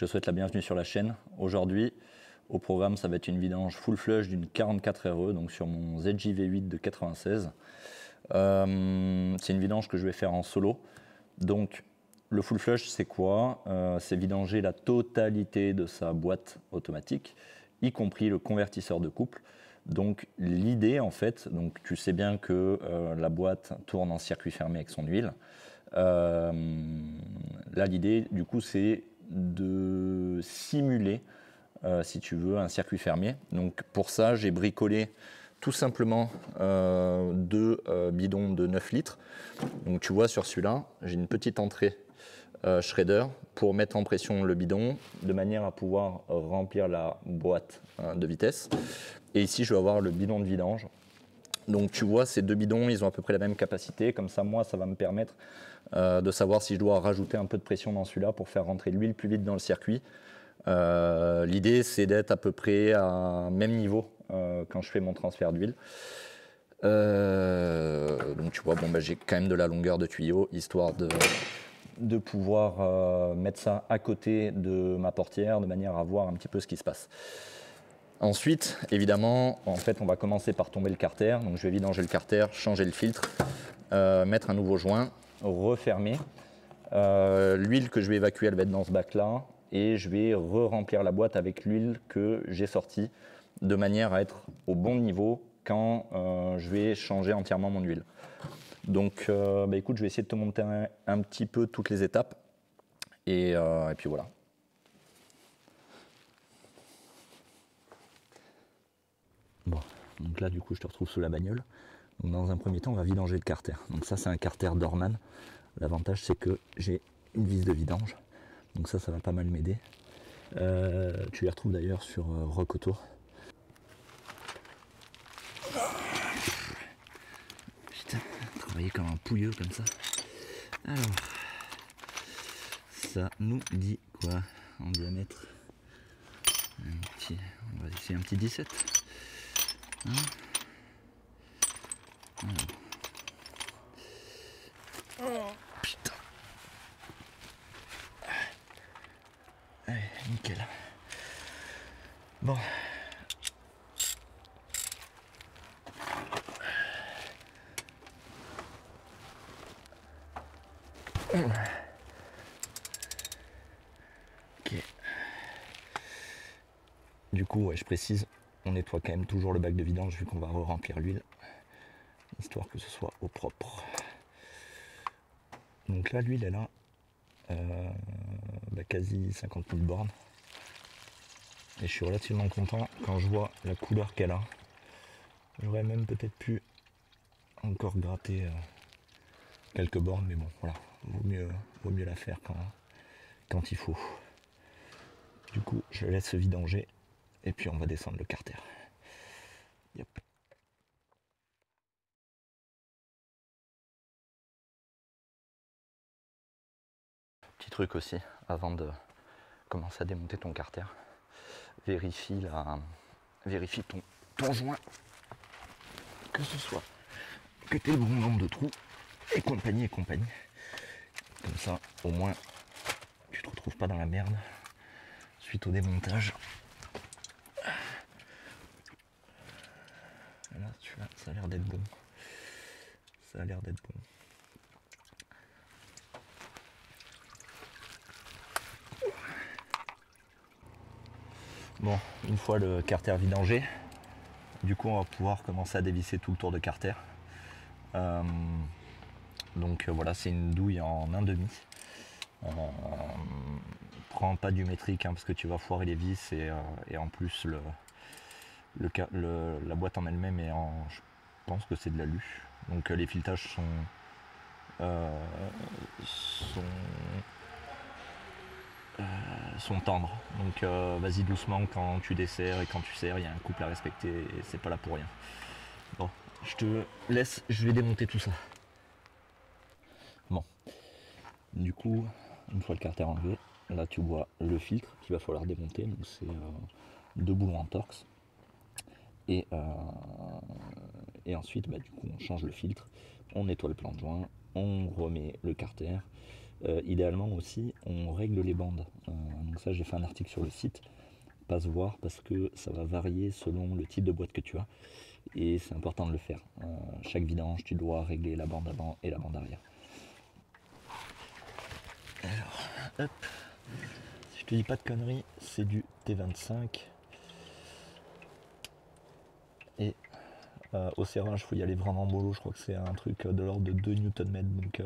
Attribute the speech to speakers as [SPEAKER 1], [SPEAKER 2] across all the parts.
[SPEAKER 1] te souhaite la bienvenue sur la chaîne. Aujourd'hui, au programme, ça va être une vidange full flush d'une 44 RE, donc sur mon ZJ V8 de 96. C'est une vidange que je vais faire en solo. Donc, le full flush, c'est quoi? C'est vidanger la totalité de sa boîte automatique, y compris le convertisseur de couple. Donc, l'idée, en fait, donc tu sais bien que la boîte tourne en circuit fermé avec son huile. Là, l'idée, du coup, c'est de simuler, si tu veux, un circuit fermé. Donc, pour ça, j'ai bricolé tout simplement deux bidons de 9 litres. Donc, tu vois, sur celui-là, j'ai une petite entrée shredder pour mettre en pression le bidon de manière à pouvoir remplir la boîte de vitesse. Et ici, je vais avoir le bidon de vidange. Donc tu vois, ces deux bidons, ils ont à peu près la même capacité. Comme ça, moi, ça va me permettre de savoir si je dois rajouter un peu de pression dans celui-là pour faire rentrer l'huile plus vite dans le circuit. L'idée, c'est d'être à peu près à même niveau quand je fais mon transfert d'huile. Donc tu vois, bon, j'ai quand même de la longueur de tuyau, histoire de pouvoir mettre ça à côté de ma portière, de manière à voir un petit peu ce qui se passe. Ensuite, évidemment, en fait, on va commencer par tomber le carter. Donc, je vais vidanger le carter, changer le filtre, mettre un nouveau joint, refermer. L'huile que je vais évacuer, elle va être dans ce bac-là. Et je vais re-remplir la boîte avec l'huile que j'ai sortie, de manière à être au bon niveau quand je vais changer entièrement mon huile. Donc, écoute, je vais essayer de te montrer un petit peu toutes les étapes. Et puis voilà. Bon, donc là, du coup, je te retrouve sous la bagnole. Donc, dans un premier temps, on va vidanger le carter. Donc ça, c'est un carter Dorman. L'avantage, c'est que j'ai une vis de vidange. Donc ça va pas mal m'aider. Tu les retrouves d'ailleurs sur Rock Auto. Putain, travailler comme un pouilleux comme ça. Alors, ça nous dit quoi en diamètre? On va essayer un petit 17. Hein, oh putain. Allez, nickel. Bon. Ok. Du coup, ouais, je précise, on nettoie quand même toujours le bac de vidange vu qu'on va re-remplir l'huile, histoire que ce soit au propre. Donc là, l'huile, elle a quasi 50 000 bornes. Et je suis relativement content quand je vois la couleur qu'elle a. J'aurais même peut-être pu encore gratter quelques bornes, mais bon, voilà, vaut mieux la faire quand il faut. Du coup, je laisse se vidanger et puis on va descendre le carter. Yep. Petit truc aussi, avant de commencer à démonter ton carter, vérifie ton joint, que ce soit que tu aies le bon nombre de trous et compagnie. Comme ça, au moins, tu te retrouves pas dans la merde suite au démontage. Là, ça a l'air d'être bon. Bon, une fois le carter vidangé, du coup on va pouvoir commencer à dévisser tout le tour de carter. Donc voilà, c'est une douille en 1,5. Prends pas du métrique parce que tu vas foirer les vis et en plus la boîte en elle-même est je pense que c'est de l'alu. Donc les filettages sont tendres. Donc vas-y doucement quand tu desserres et quand tu serres, il y a un couple à respecter et c'est pas là pour rien. Bon, je te laisse, je vais démonter tout ça. Bon, du coup, une fois le carter enlevé, là tu vois le filtre qu'il va falloir démonter. Donc c'est deux boulons en torx. Et ensuite, du coup, on change le filtre, on nettoie le plan de joint, on remet le carter. Idéalement aussi, on règle les bandes. Donc ça, j'ai fait un article sur le site. Passe voir parce que ça va varier selon le type de boîte que tu as. Et c'est important de le faire. Chaque vidange, tu dois régler la bande avant et la bande arrière. Alors, hop. Si je te dis pas de conneries, c'est du T25. Et au serrage, il faut y aller vraiment mollo. Je crois que c'est un truc de l'ordre de 2 Nm. Donc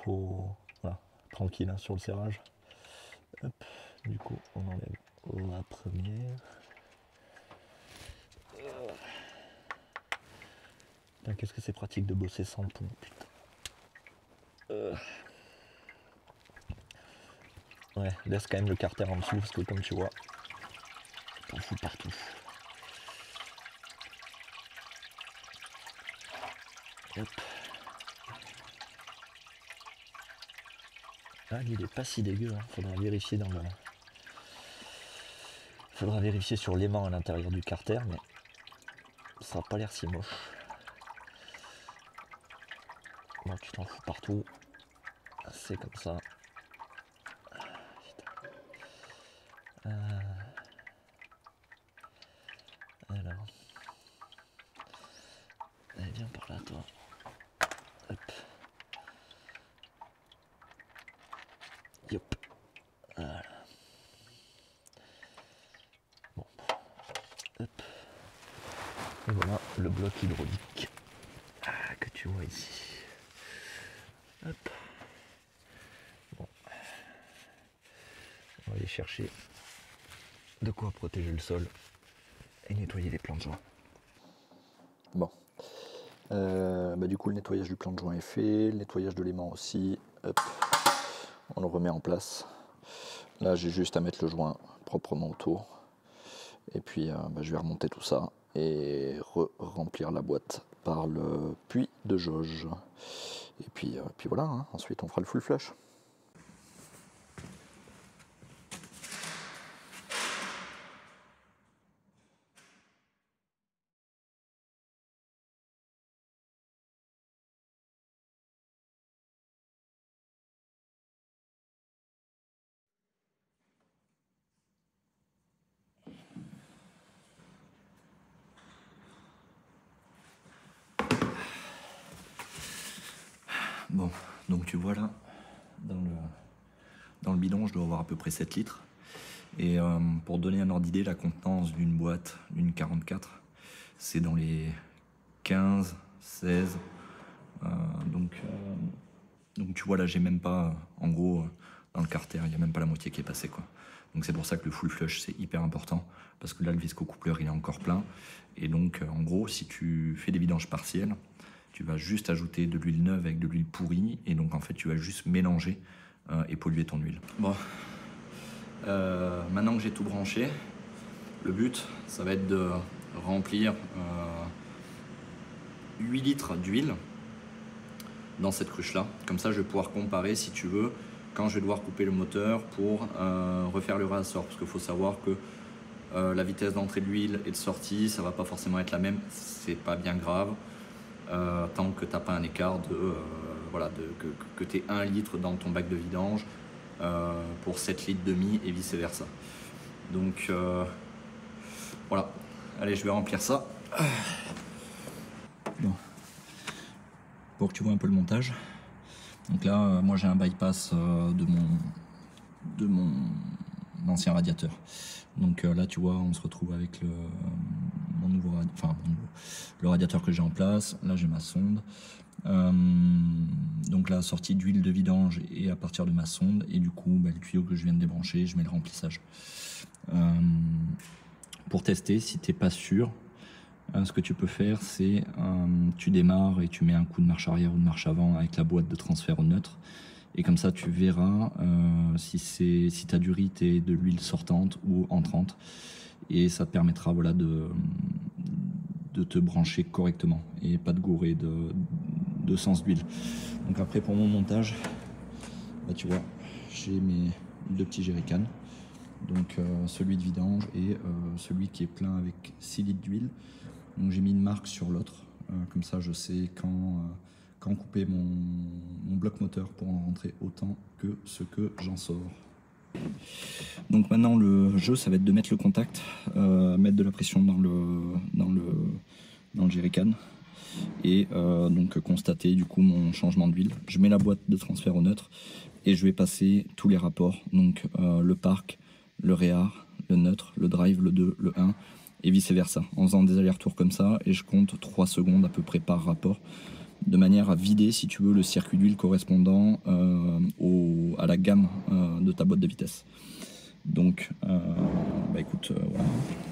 [SPEAKER 1] faut voilà, tranquille hein, sur le serrage. Hop. Du coup, on enlève la première. Putain, qu'est-ce que c'est pratique de bosser sans pont, putain. Ouais, laisse quand même le carter en dessous parce que comme tu vois, t'en fous partout. Hop. Ah, il est pas si dégueu, hein. Faudra vérifier dans le. Faudra vérifier sur l'aimant à l'intérieur du carter, mais ça n'a pas l'air si moche. Bon, tu t'en fous partout. C'est comme ça. Alors. Allez, viens par là, toi. Hop. Yop. Voilà. Bon. Hop. Et voilà le bloc hydraulique que tu vois ici. Hop. Bon. On va aller chercher de quoi protéger le sol et nettoyer les plans de joint. Bon. Du coup, le nettoyage du plan de joint est fait, le nettoyage de l'aimant aussi. Hop. On le remet en place. Là, j'ai juste à mettre le joint proprement autour. Et puis, je vais remonter tout ça et remplir la boîte par le puits de jauge. Et puis voilà, hein. Ensuite on fera le full flush. Bon, donc tu vois là, dans le bidon, je dois avoir à peu près 7 litres. Et pour donner un ordre d'idée, la contenance d'une boîte, d'une 44, c'est dans les 15, 16. Donc tu vois là, j'ai même pas, en gros, dans le carter, il n'y a même pas la moitié qui est passée, quoi. Donc c'est pour ça que le full flush, c'est hyper important, parce que là, le visco-coupleur, il est encore plein. Et donc, en gros, si tu fais des vidanges partielles, tu vas juste ajouter de l'huile neuve avec de l'huile pourrie, et donc en fait, tu vas juste mélanger et polluer ton huile. Bon, maintenant que j'ai tout branché, le but, ça va être de remplir 8 litres d'huile dans cette cruche-là. Comme ça, je vais pouvoir comparer, si tu veux, quand je vais devoir couper le moteur pour refaire le réassort. Parce qu'il faut savoir que la vitesse d'entrée de l'huile et de sortie, ça va pas forcément être la même. C'est pas bien grave. Tant que tu n'as pas un écart que tu aies 1 litre dans ton bac de vidange pour 7 litres demi et vice versa. Donc voilà, allez, je vais remplir ça. Bon. Pour que tu vois un peu le montage. Donc là, moi j'ai un bypass de mon ancien radiateur. Donc là, tu vois, on se retrouve avec le radiateur que j'ai en place. Là, j'ai ma sonde. Donc là, sortie d'huile de vidange et à partir de ma sonde. Et du coup, le tuyau que je viens de débrancher, je mets le remplissage. Pour tester, si tu n'es pas sûr, ce que tu peux faire, c'est tu démarres et tu mets un coup de marche arrière ou de marche avant avec la boîte de transfert au neutre. Et comme ça, tu verras si tu as du RIT et de l'huile sortante ou entrante. Et ça te permettra de te brancher correctement et pas de gourer de sens d'huile. Donc après, pour mon montage, tu vois, j'ai mes 2 petits jerrycans. Donc celui de vidange et celui qui est plein avec 6 litres d'huile. Donc j'ai mis une marque sur l'autre, comme ça je sais quand couper mon bloc moteur pour en rentrer autant que ce que j'en sors.
[SPEAKER 2] Donc maintenant le jeu ça va être de mettre le contact, mettre de la pression dans le jerrycan et donc constater du coup mon changement d'huile. Je mets la boîte de transfert au neutre et je vais passer tous les rapports, donc le park, le réar, le neutre, le drive, le 2, le 1 et vice versa, en faisant des allers-retours comme ça, et je compte 3 secondes à peu près par rapport, de manière à vider, si tu veux, le circuit d'huile correspondant à la gamme de ta boîte de vitesse. Donc, bah écoute, voilà,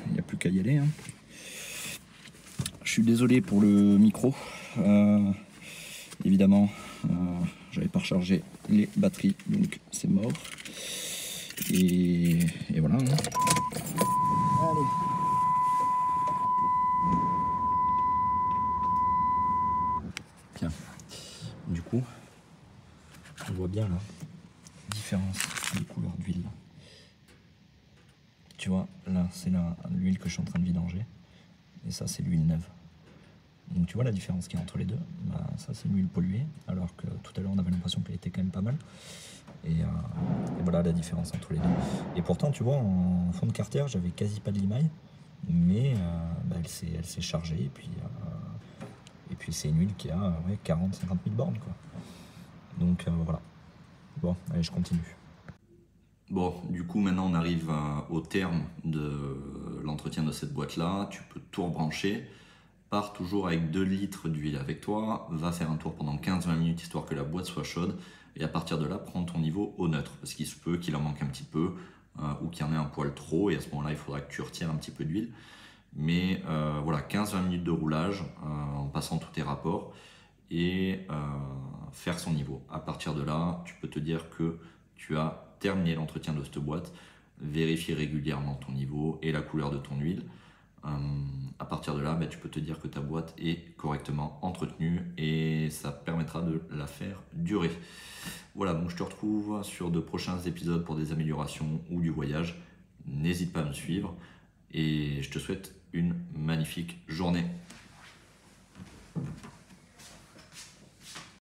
[SPEAKER 2] il n'y a plus qu'à y aller. Hein. Je suis désolé pour le micro. Évidemment, j'avais pas rechargé les batteries, donc c'est mort. Et voilà. Hein. Allez. Tiens. Du coup, on voit bien la différence de couleur d'huile. Tu vois, là, c'est l'huile que je suis en train de vidanger. Et ça, c'est l'huile neuve. Donc tu vois la différence qu'il y a entre les deux. Bah, ça, c'est une huile polluée, alors que tout à l'heure, on avait l'impression qu'elle était quand même pas mal. Et voilà la différence entre les deux. Et pourtant, tu vois, en fond de carter, j'avais quasi pas de limaille. Mais bah, elle s'est chargée. Et puis c'est une huile qui a 40-50 000 bornes, quoi. Donc voilà. Bon, allez, je continue.
[SPEAKER 1] Bon, du coup, maintenant on arrive au terme de l'entretien de cette boîte-là. Tu peux tout rebrancher. Pars toujours avec 2 litres d'huile avec toi. Va faire un tour pendant 15-20 minutes histoire que la boîte soit chaude. Et à partir de là, prends ton niveau au neutre. Parce qu'il se peut qu'il en manque un petit peu ou qu'il y en ait un poil trop. Et à ce moment-là, il faudra que tu retires un petit peu d'huile. Mais voilà, 15-20 minutes de roulage en passant tous tes rapports et faire son niveau. À partir de là, tu peux te dire que tu as terminé l'entretien de cette boîte. Vérifie régulièrement ton niveau et la couleur de ton huile. À partir de là, tu peux te dire que ta boîte est correctement entretenue et ça permettra de la faire durer. Voilà, donc je te retrouve sur de prochains épisodes pour des améliorations ou du voyage. N'hésite pas à me suivre et je te souhaite une magnifique journée.